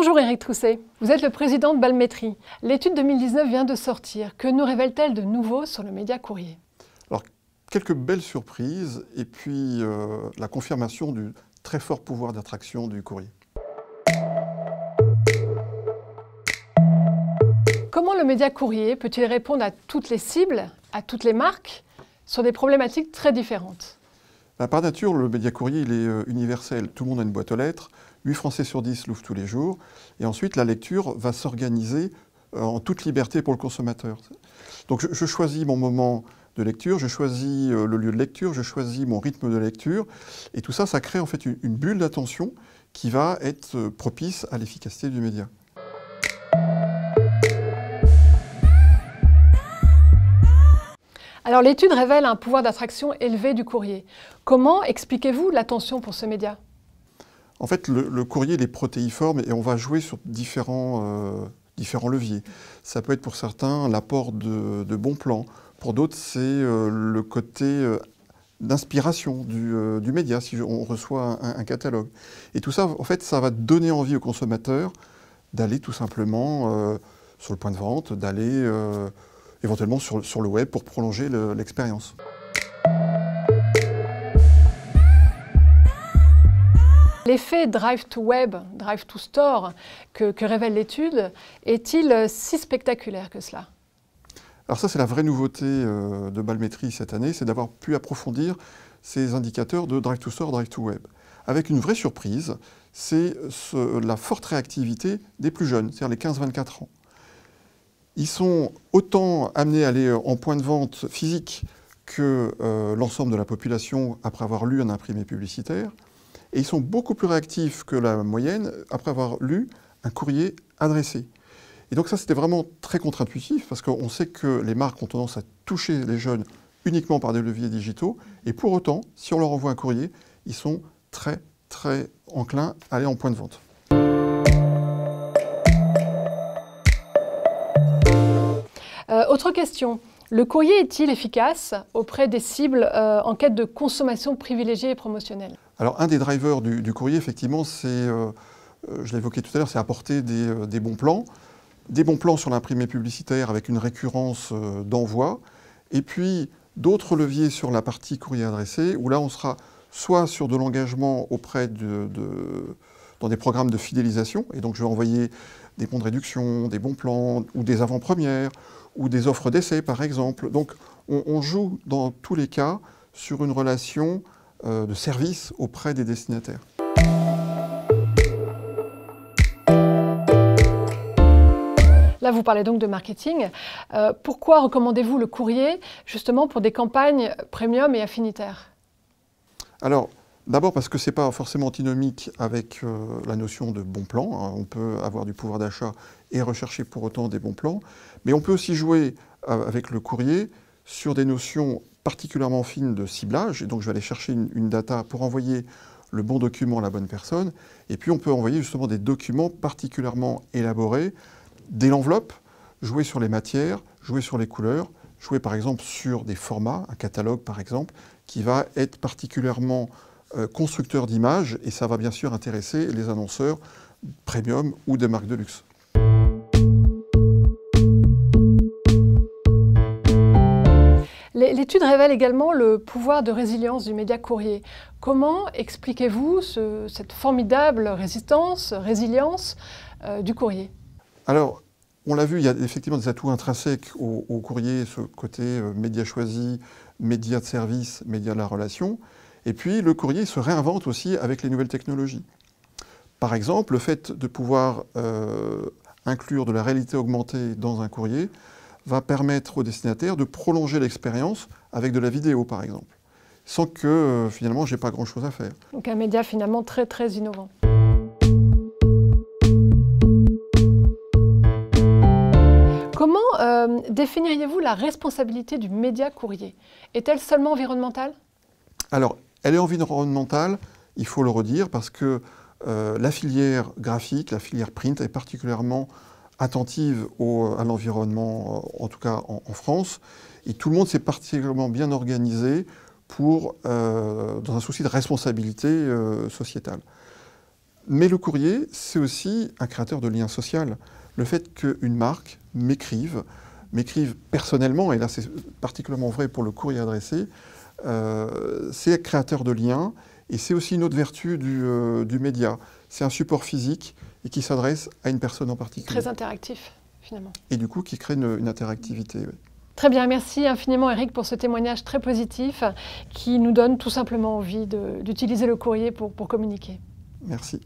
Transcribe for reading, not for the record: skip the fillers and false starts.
Bonjour Éric Trousset, vous êtes le président de Balmétrie. L'étude 2019 vient de sortir. Que nous révèle-t-elle de nouveau sur le média courrier? Alors, quelques belles surprises et puis la confirmation du très fort pouvoir d'attraction du courrier. Comment le média courrier peut-il répondre à toutes les cibles, à toutes les marques, sur des problématiques très différentes? Par nature, le média courrier il est universel. Tout le monde a une boîte aux lettres, 8 Français sur 10 l'ouvrent tous les jours. Et ensuite, la lecture va s'organiser en toute liberté pour le consommateur. Donc je choisis mon moment de lecture, je choisis le lieu de lecture, je choisis mon rythme de lecture. Et tout ça, ça crée en fait une bulle d'attention qui va être propice à l'efficacité du média. Alors l'étude révèle un pouvoir d'attraction élevé du courrier. Comment expliquez-vous l'attention pour ce média? En fait, le courrier il est protéiforme et on va jouer sur différents leviers. Ça peut être pour certains l'apport de bons plans. Pour d'autres, c'est le côté d'inspiration du média, si on reçoit un catalogue. Et tout ça, en fait, ça va donner envie aux consommateurs d'aller tout simplement sur le point de vente, d'aller éventuellement sur le web pour prolonger l'expérience. L'effet Drive to Web, Drive to Store que révèle l'étude est-il si spectaculaire que cela? Alors ça, c'est la vraie nouveauté de Balmétrie cette année, c'est d'avoir pu approfondir ces indicateurs de Drive to Store, Drive to Web. Avec une vraie surprise, c'est la forte réactivité des plus jeunes, c'est-à-dire les 15-24 ans. Ils sont autant amenés à aller en point de vente physique que l'ensemble de la population après avoir lu un imprimé publicitaire. Et ils sont beaucoup plus réactifs que la moyenne après avoir lu un courrier adressé. Et donc ça, c'était vraiment très contre-intuitif parce qu'on sait que les marques ont tendance à toucher les jeunes uniquement par des leviers digitaux. Et pour autant, si on leur envoie un courrier, ils sont très, très enclins à aller en point de vente. Autre question, le courrier est-il efficace auprès des cibles en quête de consommation privilégiée et promotionnelle? Alors un des drivers du courrier, effectivement, c'est, je l'ai évoqué tout à l'heure, c'est apporter des bons plans. Des bons plans sur l'imprimé publicitaire avec une récurrence d'envoi. Et puis d'autres leviers sur la partie courrier adressé, où là on sera soit sur de l'engagement auprès dans des programmes de fidélisation, et donc je vais envoyer des bons de réduction, des bons plans, ou des avant-premières, ou des offres d'essai par exemple. Donc on joue dans tous les cas sur une relation de service auprès des destinataires. Là, vous parlez donc de marketing. Pourquoi recommandez-vous le courrier justement pour des campagnes premium et affinitaires? Alors, d'abord parce que ce n'est pas forcément antinomique avec la notion de bon plan. On peut avoir du pouvoir d'achat et rechercher pour autant des bons plans. Mais on peut aussi jouer avec le courrier sur des notions particulièrement fines de ciblage. Et donc, je vais aller chercher une data pour envoyer le bon document à la bonne personne. Et puis, on peut envoyer justement des documents particulièrement élaborés dès l'enveloppe, jouer sur les matières, jouer sur les couleurs, jouer par exemple sur des formats, un catalogue par exemple, qui va être particulièrement constructeur d'images, et ça va bien sûr intéresser les annonceurs premium ou des marques de luxe. L'étude révèle également le pouvoir de résilience du média courrier. Comment expliquez-vous cette formidable résilience du courrier? Alors, on l'a vu, il y a effectivement des atouts intrinsèques au courrier, ce côté média choisi, média de service, média de la relation. Et puis, le courrier se réinvente aussi avec les nouvelles technologies. Par exemple, le fait de pouvoir inclure de la réalité augmentée dans un courrier va permettre aux destinataires de prolonger l'expérience avec de la vidéo, par exemple, sans que finalement, je n'ai pas grand-chose à faire. Donc un média finalement très, très innovant. Comment définiriez-vous la responsabilité du média courrier? Est-elle seulement environnementale? Alors, elle est environnementale, il faut le redire, parce que la filière graphique, la filière print est particulièrement attentive à l'environnement, en tout cas en France, et tout le monde s'est particulièrement bien organisé dans un souci de responsabilité sociétale. Mais le courrier, c'est aussi un créateur de liens sociaux. Le fait qu'une marque m'écrive personnellement, et là c'est particulièrement vrai pour le courrier adressé, c'est créateur de liens, et c'est aussi une autre vertu du média. C'est un support physique et qui s'adresse à une personne en particulier. Très interactif, finalement. Et du coup, qui crée une interactivité. Oui. Très bien, merci infiniment Eric pour ce témoignage très positif qui nous donne tout simplement envie d'utiliser le courrier pour communiquer. Merci.